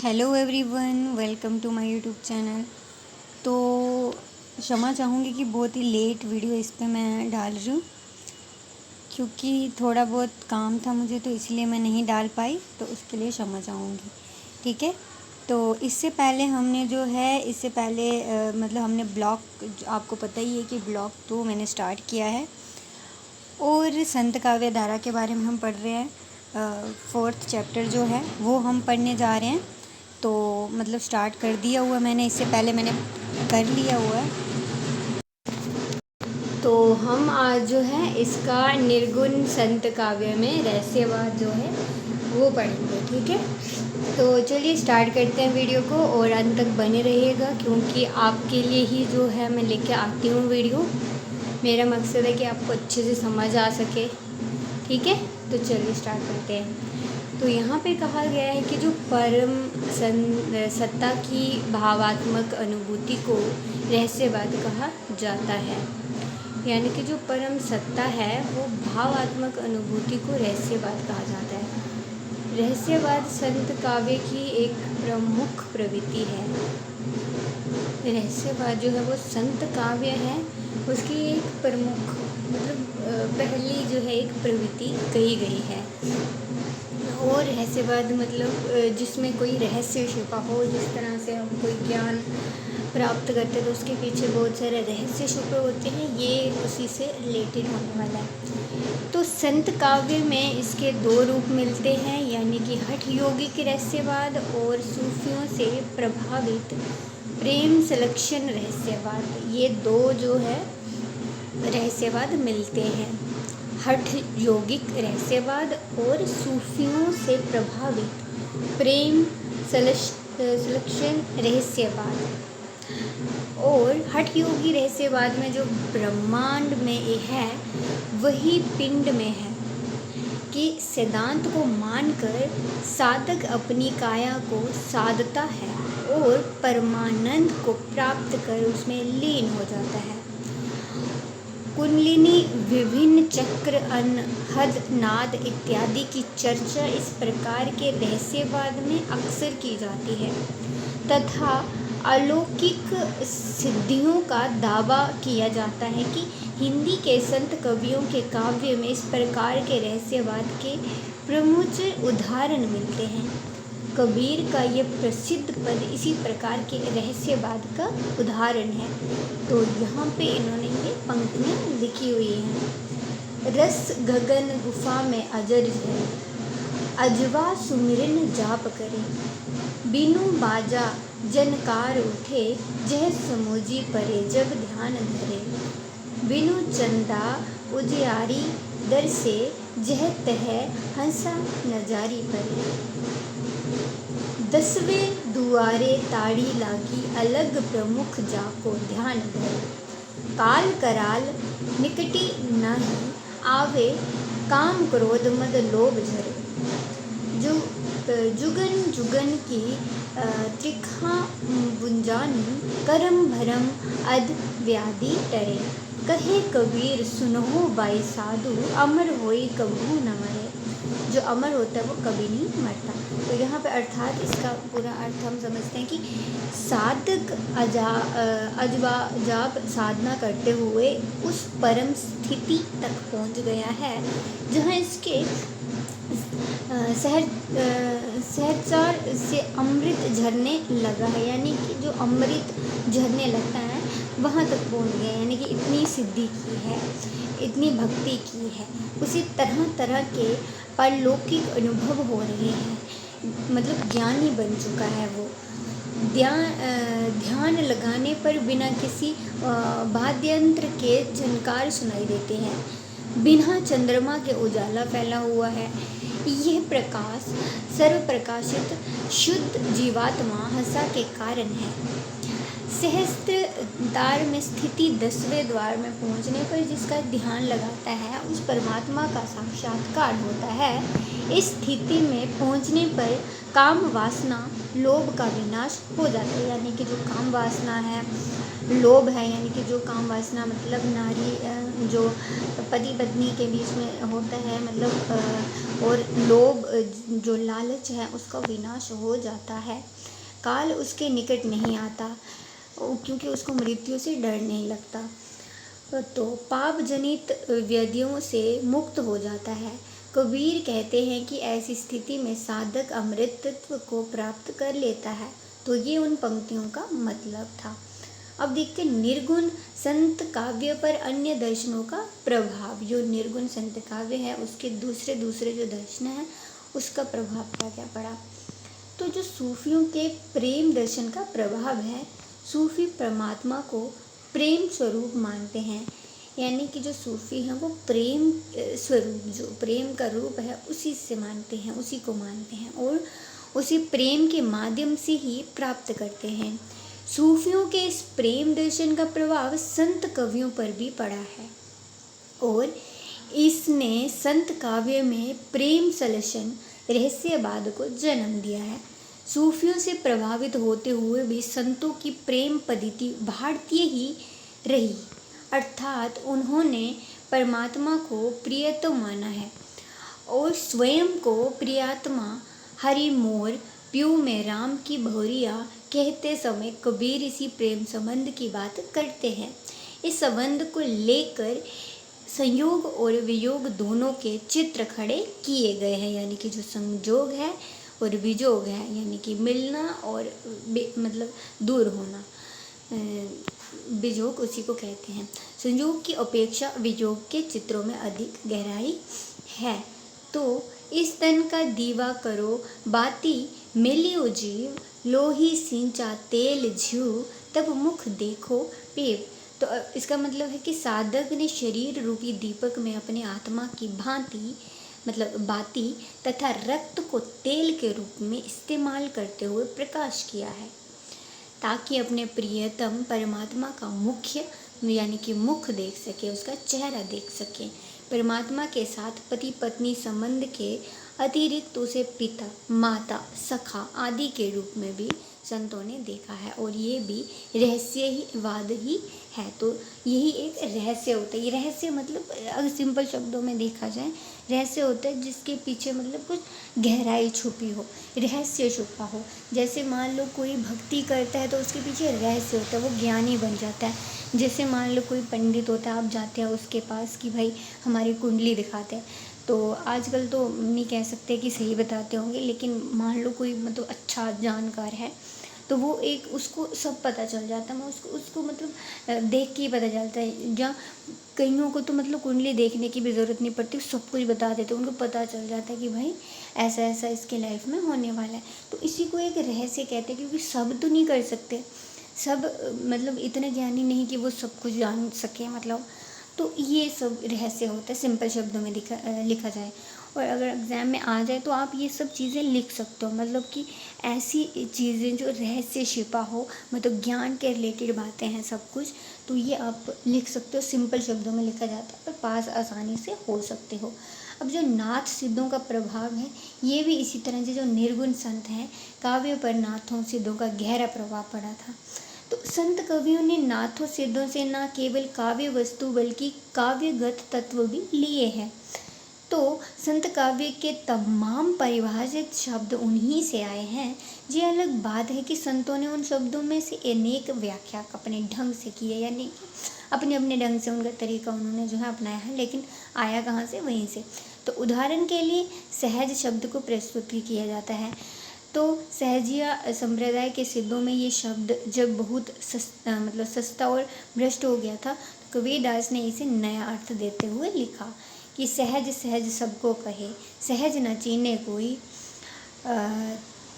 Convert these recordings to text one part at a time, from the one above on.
Hello everyone, welcome to my YouTube channel. तो क्षमा चाहूँगी कि बहुत ही लेट वीडियो इस पे मैं डाल रही हूँ, क्योंकि थोड़ा बहुत काम था मुझे, तो इसलिए मैं नहीं डाल पाई, तो उसके लिए क्षमा चाहूँगी। ठीक है। तो इससे पहले हमने जो है मतलब हमने ब्लॉग, आपको पता ही है कि ब्लॉग 2 मैंने स्टार्ट किया है और संत काव्य धारा के बारे में हम पढ़ रहे हैं। 4th चैप्टर जो है वो हम पढ़ने जा रहे हैं। तो मतलब स्टार्ट कर दिया हुआ मैंने, इससे पहले मैंने कर लिया हुआ है। तो हम आज जो है इसका निर्गुण संत काव्य में रहस्यवाद जो है वो पढ़ेंगे। ठीक है। तो चलिए स्टार्ट करते हैं वीडियो को, और अंत तक बने रहिएगा, क्योंकि आपके लिए ही जो है मैं लेके आती हूँ वीडियो। मेरा मकसद है कि आपको अच्छे से समझ आ सके। ठीक है। तो चलिए स्टार्ट करते हैं। तो यहाँ पे कहा गया है कि जो परम सत्ता की भावात्मक अनुभूति को रहस्यवाद कहा जाता है। यानी कि जो परम सत्ता है वो भावात्मक अनुभूति को रहस्यवाद कहा जाता है। रहस्यवाद संत काव्य की एक प्रमुख प्रवृत्ति है। रहस्यवाद जो है वो संत काव्य है, उसकी एक प्रमुख पहली जो है एक प्रवृत्ति कही गई है। और रहस्यवाद मतलब जिसमें कोई रहस्य छिपा हो, जिस तरह से हम कोई ज्ञान प्राप्त करते हैं तो उसके पीछे बहुत सारे रहस्य छुपे होते हैं, ये उसी से रिलेटेड होने वाला है। तो संत काव्य में इसके 2 रूप मिलते हैं, यानी कि हठ यौगिक रहस्यवाद और सूफियों से प्रभावित प्रेम संलक्षण रहस्यवाद। ये 2 जो है रहस्यवाद मिलते हैं, हठ यौगिक रहस्यवाद और सूफियों से प्रभावित प्रेम संलक्षण रहस्यवाद। और हठ योगी रहस्यवाद में जो ब्रह्मांड में है वही पिंड में है कि सिद्धांत को मानकर साधक अपनी काया को साधता है और परमानंद को प्राप्त कर उसमें लीन हो जाता है। कुंडलिनी, विभिन्न चक्र, अनहद नाद इत्यादि की चर्चा इस प्रकार के रहस्यवाद में अक्सर की जाती है तथा अलौकिक सिद्धियों का दावा किया जाता है कि हिंदी के संत कवियों के काव्य में इस प्रकार के रहस्यवाद के प्रमुख उदाहरण मिलते हैं। कबीर का ये प्रसिद्ध पद इसी प्रकार के रहस्यवाद का उदाहरण है। तो यहाँ पे इन्होंने ये पंक्तियाँ लिखी हुई हैं। रस गगन गुफा में अजर है, अजवा सुमिरन जाप करे, बिनु बाजा जनकार उठे, जह समूजी परे जब ध्यान धरे, बिनु चंदा उजियारी दर से, जह तह हंसा नजारी परे, 10वें दुआरे ताड़ी लागी, अलग प्रमुख जाको ध्यान धरे, काल कराल निकटी नहीं, आवे काम क्रोध मद लोभ झरे, जुगन जुगन की त्रिखा बुंजानी, करम भरम अध व्याधि टरे, कहे कबीर सुनहो बाई साधु, अमर होई कबहू न मरे। जो अमर होता है वो कभी नहीं मरता। तो यहाँ पे अर्थात इसका पूरा अर्थ हम समझते हैं कि साधक अजवाजाब साधना करते हुए उस परम स्थिति तक पहुँच गया है जहाँ इसके सहचार से अमृत झरने लगा है, यानी कि जो अमृत झरने लगता है वहाँ तक पहुँच गया, यानी कि इतनी सिद्धि की है, इतनी भक्ति की है। उसी तरह तरह के परलौकिक अनुभव हो रहे हैं, मतलब ज्ञानी बन चुका है वो। ध्यान लगाने पर बिना किसी वाद्ययंत्र के झनकार सुनाई देते हैं, बिना चंद्रमा के उजाला फैला हुआ है। यह प्रकाश सर्वप्रकाशित शुद्ध जीवात्मा हंसा के कारण है। सहस्त्र द्वार में स्थिति 10वें द्वार में पहुंचने पर जिसका ध्यान लगाता है उस परमात्मा का साक्षात्कार होता है। इस स्थिति में पहुंचने पर काम वासना लोभ का विनाश हो जाता है। यानी कि जो काम वासना है, लोभ है, यानी कि जो काम वासना मतलब नारी जो पति पत्नी के बीच में होता है मतलब और लोभ जो लालच है उसका विनाश हो जाता है। काल उसके निकट नहीं आता क्योंकि उसको मृत्यु से डर नहीं लगता। तो पाप जनित व्याधियों से मुक्त हो जाता है। कबीर कहते हैं कि ऐसी स्थिति में साधक अमृतत्व को प्राप्त कर लेता है। तो ये उन पंक्तियों का मतलब था। अब देखते हैं निर्गुण संत काव्य पर अन्य दर्शनों का प्रभाव। जो निर्गुण संत काव्य है उसके दूसरे जो दर्शन हैं उसका प्रभाव क्या पड़ा। तो जो सूफियों के प्रेम दर्शन का प्रभाव है, सूफी परमात्मा को प्रेम स्वरूप मानते हैं। यानी कि जो सूफी हैं वो प्रेम स्वरूप, जो प्रेम का रूप है उसी से मानते हैं, उसी को मानते हैं और उसी प्रेम के माध्यम से ही प्राप्त करते हैं। सूफियों के इस प्रेम दर्शन का प्रभाव संत कवियों पर भी पड़ा है और इसने संत काव्य में प्रेम सलसन रहस्यवाद को जन्म दिया है। सूफियों से प्रभावित होते हुए भी संतों की प्रेम पद्धति भारतीय ही रही, अर्थात उन्होंने परमात्मा को प्रियतम माना है और स्वयं को प्रियात्मा हरि मोर प्यू में राम की भौरिया कहते समय कबीर इसी प्रेम संबंध की बात करते हैं। इस संबंध को लेकर संयोग और वियोग दोनों के चित्र खड़े किए गए हैं। यानी कि जो संयोग है और वियोग है, यानी कि मिलना और मतलब दूर होना, वियोग उसी को कहते हैं। संयोग की अपेक्षा वियोग के चित्रों में अधिक गहराई है। तो इस तन का दीवा करो बाती मिलियो जीव, लोही सिंचा तेल झीव, तब मुख देखो पेव। तो इसका मतलब है कि साधक ने शरीर रूपी दीपक में अपने आत्मा की भांति मतलब बाती तथा रक्त को तेल के रूप में इस्तेमाल करते हुए प्रकाश किया है ताकि अपने प्रियतम परमात्मा का मुख्य यानी कि मुख देख सके, उसका चेहरा देख सके। परमात्मा के साथ पति पत्नी संबंध के अतिरिक्त उसे पिता, माता, सखा आदि के रूप में भी संतों ने देखा है और ये भी रहस्यवाद ही है। तो यही एक रहस्य होता है। ये रहस्य मतलब अगर सिंपल शब्दों में देखा जाए, रहस्य होता है जिसके पीछे मतलब कुछ गहराई छुपी हो, रहस्य छुपा हो। जैसे मान लो कोई भक्ति करता है तो उसके पीछे रहस्य होता है, वो ज्ञानी बन जाता है। जैसे मान लो कोई पंडित होता है, आप जाते हैं उसके पास कि भाई हमारी कुंडली दिखाते हैं, तो आजकल तो नहीं कह सकते कि सही बताते होंगे, लेकिन मान लो कोई मतलब अच्छा जानकार है तो वो एक उसको सब पता चल जाता है। मैं उसको मतलब देख के ही पता चलता है। जहाँ कईयों को तो मतलब कुंडली देखने की भी ज़रूरत नहीं पड़ती, सब कुछ बता देते, उनको पता चल जाता है कि भाई ऐसा ऐसा इसके लाइफ में होने वाला है। तो इसी को एक रहस्य कहते हैं, क्योंकि सब तो नहीं कर सकते, सब मतलब इतने ज्ञानी नहीं कि वो सब कुछ जान सके मतलब। तो ये सब रहस्य होता है सिंपल शब्दों में लिखा जाए। और अगर एग्ज़ाम में आ जाए तो आप ये सब चीज़ें लिख सकते हो, मतलब कि ऐसी चीज़ें जो रहस्य छिपा हो, मतलब ज्ञान के रिलेटेड बातें हैं सब कुछ, तो ये आप लिख सकते हो। सिंपल शब्दों में लिखा जाता है पर पास आसानी से हो सकते हो। अब जो नाथ सिद्धों का प्रभाव है ये भी इसी तरह से जो निर्गुण संत हैं काव्य पर नाथों सिद्धों का गहरा प्रभाव पड़ा था। तो संत कवियों ने नाथों सिद्धों से न केवल काव्य वस्तु बल्कि काव्यगत तत्व भी लिए हैं। तो संत काव्य के तमाम परिभाषित शब्द उन्हीं से आए हैं। ये अलग बात है कि संतों ने उन शब्दों में से अनेक व्याख्या अपने ढंग से की है, यानी कि अपने अपने ढंग से उनका तरीका उन्होंने जो है अपनाया है, लेकिन आया कहाँ से, वहीं से। तो उदाहरण के लिए सहज शब्द को प्रस्तुत भी किया जाता है। तो सहजिया संप्रदाय के सिद्धों में ये शब्द जब बहुत सस्ता और भ्रष्ट हो गया था, तो कबीरदास ने इसे नया अर्थ देते हुए लिखा कि सहज सहज सबको कहे, सहज न चीने कोई,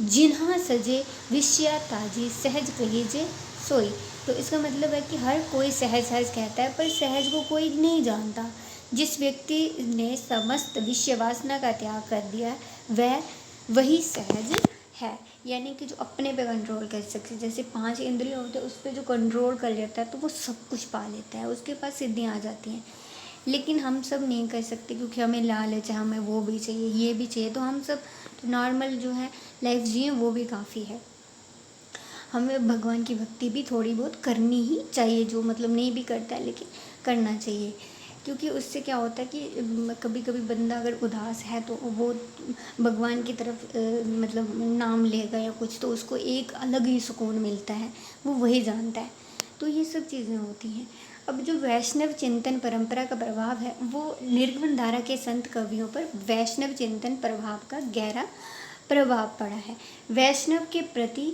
जिन्हा सजे विषया ताजी, सहज कही जे सोई। तो इसका मतलब है कि हर कोई सहज सहज कहता है पर सहज को कोई नहीं जानता। जिस व्यक्ति ने समस्त विषय वासना का त्याग कर दिया वह वही सहज है। यानी कि जो अपने पे कंट्रोल कर सकते, जैसे 5 इंद्रिय होते हैं उस पर जो कंट्रोल कर लेता है तो वो सब कुछ पा लेता है, उसके पास सिद्धियाँ आ जाती हैं। लेकिन हम सब नहीं कर सकते क्योंकि हमें लालच है, हमें वो भी चाहिए, ये भी चाहिए। तो हम सब नॉर्मल जो है लाइफ जिए वो भी काफ़ी है। हमें भगवान की भक्ति भी थोड़ी बहुत करनी ही चाहिए, जो मतलब नहीं भी करता है लेकिन करना चाहिए, क्योंकि उससे क्या होता है कि कभी कभी बंदा अगर उदास है तो वो भगवान की तरफ मतलब नाम लेगा या कुछ, तो उसको एक अलग ही सुकून मिलता है, वो वही जानता है। तो ये सब चीज़ें होती हैं। अब जो वैष्णव चिंतन परंपरा का प्रभाव है, वो निर्गुण धारा के संत कवियों पर वैष्णव चिंतन प्रभाव का गहरा प्रभाव पड़ा है। वैष्णव के प्रति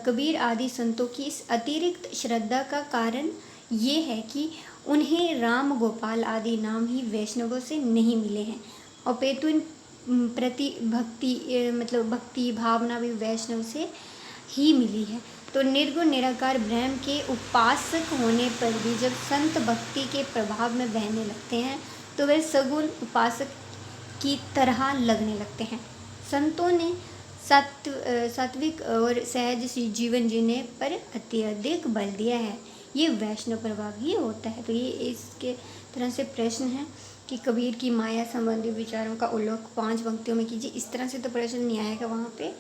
कबीर आदि संतों की इस अतिरिक्त श्रद्धा का कारण ये है कि उन्हें राम गोपाल आदि नाम ही वैष्णवों से नहीं मिले हैं, अपितु इन प्रति भक्ति मतलब भक्ति भावना भी वैष्णव से ही मिली है। तो निर्गुण निराकार ब्रह्म के उपासक होने पर भी जब संत भक्ति के प्रभाव में बहने लगते हैं तो वे सगुण उपासक की तरह लगने लगते हैं। संतों ने सात्विक और सहज जीवन जीने पर अत्यधिक बल दिया है, ये वैष्णव प्रभाव ही होता है। तो ये इसके तरह से प्रश्न है कि कबीर की माया संबंधी विचारों का उल्लेख 5 पंक्तियों में कीजिए। इस तरह से तो प्रश्न नहीं आएगा वहाँ पे,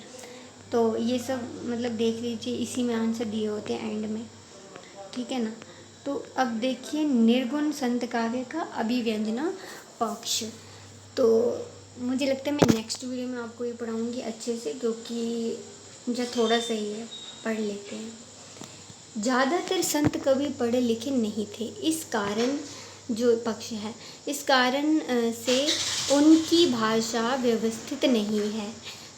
तो ये सब मतलब देख लीजिए, इसी में आंसर दिए होते हैं एंड में, ठीक है ना। तो अब देखिए निर्गुण संत काव्य का अभिव्यंजना पक्ष। तो मुझे लगता है मैं नेक्स्ट वीडियो में आपको ये पढ़ाऊँगी अच्छे से, क्योंकि मुझे थोड़ा सा ही है, पढ़ लेते हैं। ज़्यादातर संत कवि पढ़े लिखे नहीं थे, इस कारण जो पक्ष है, इस कारण से उनकी भाषा व्यवस्थित नहीं है,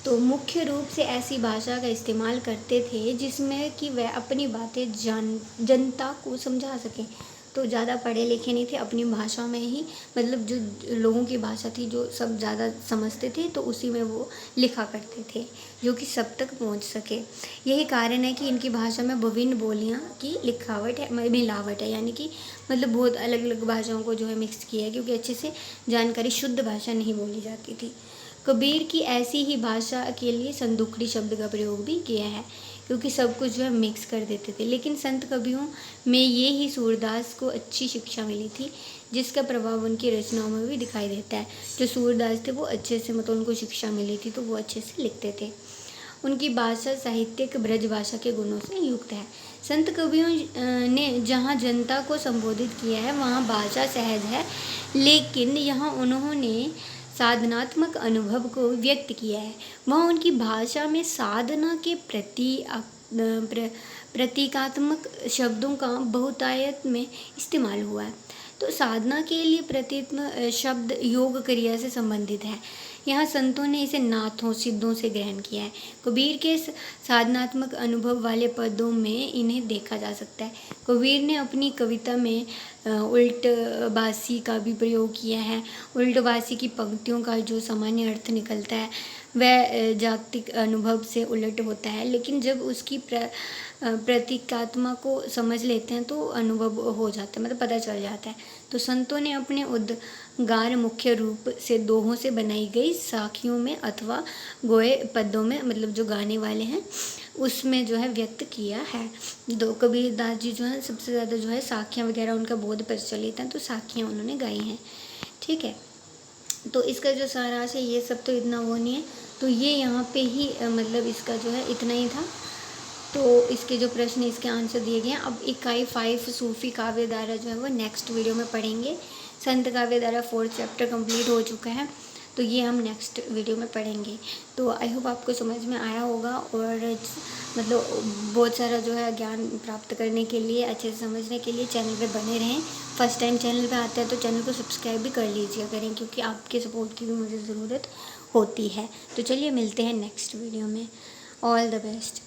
तो मुख्य रूप से ऐसी भाषा का इस्तेमाल करते थे जिसमें कि वह अपनी बातें जनता को समझा सकें। तो ज़्यादा पढ़े लिखे नहीं थे, अपनी भाषा में ही मतलब जो लोगों की भाषा थी जो सब ज़्यादा समझते थे, तो उसी में वो लिखा करते थे जो कि सब तक पहुंच सके। यही कारण है कि इनकी भाषा में विभिन्न बोलियां की लिखावट है, मिलावट है, यानी कि मतलब बहुत अलग अलग भाषाओं को जो है मिक्स किया है, क्योंकि अच्छे से जानकारी शुद्ध भाषा नहीं बोली जाती थी। कबीर की ऐसी ही भाषा के लिए संदुकड़ी शब्द का प्रयोग भी किया है, क्योंकि सब कुछ जो है मिक्स कर देते थे। लेकिन संत कवियों में ये ही सूरदास को अच्छी शिक्षा मिली थी, जिसका प्रभाव उनकी रचनाओं में भी दिखाई देता है। जो सूरदास थे वो अच्छे से मतलब उनको शिक्षा मिली थी, तो वो अच्छे से लिखते थे। उनकी भाषा साहित्यिक ब्रज भाषा के गुणों से युक्त है। संत कवियों ने जहाँ जनता को संबोधित किया है वहाँ भाषा सहज है, लेकिन यहाँ उन्होंने साधनात्मक अनुभव को व्यक्त किया है। वहाँ उनकी भाषा में साधना के प्रतीकात्मक शब्दों का बहुतायत में इस्तेमाल हुआ है। तो साधना के लिए प्रतीक शब्द योग क्रिया से संबंधित है। यहाँ संतों ने इसे नाथों सिद्धों से ग्रहण किया है। कबीर के साधनात्मक अनुभव वाले पदों में इन्हें देखा जा सकता है। कबीर ने अपनी कविता में उल्टबासी का भी प्रयोग किया है। उल्टबासी की पंक्तियों का जो सामान्य अर्थ निकलता है वह जागतिक अनुभव से उलट होता है, लेकिन जब उसकी प्रतीकात्मा को समझ लेते हैं तो अनुभव हो जाता है, मतलब पता चल जाता है। तो संतों ने अपने उद्गार मुख्य रूप से दोहों से बनाई गई साखियों में अथवा गोए पदों में, मतलब जो गाने वाले हैं उसमें जो है व्यक्त किया है। दो कबीरदास जी जो है सबसे ज़्यादा जो है साखियाँ वगैरह उनका बहुत प्रचलित है, तो साखियाँ उन्होंने गाई हैं, ठीक है। तो इसका जो सारांश है ये सब तो इतना वो नहीं है, तो ये यहाँ पे ही मतलब इसका जो है इतना ही था। तो इसके जो प्रश्न इसके आंसर दिए गए हैं। अब इकाई 5 सूफी काव्य धारा जो है वो नेक्स्ट वीडियो में पढ़ेंगे। संत काव्य धारा 4th चैप्टर कंप्लीट हो चुका है, तो ये हम नेक्स्ट वीडियो में पढ़ेंगे। तो आई होप आपको समझ में आया होगा, और मतलब बहुत सारा जो है ज्ञान प्राप्त करने के लिए, अच्छे से समझने के लिए चैनल पे बने रहें। फर्स्ट टाइम चैनल पे आते हैं तो चैनल को सब्सक्राइब भी कर लीजिए करें, क्योंकि आपके सपोर्ट की भी मुझे ज़रूरत होती है। तो चलिए मिलते हैं नेक्स्ट वीडियो में। All the best.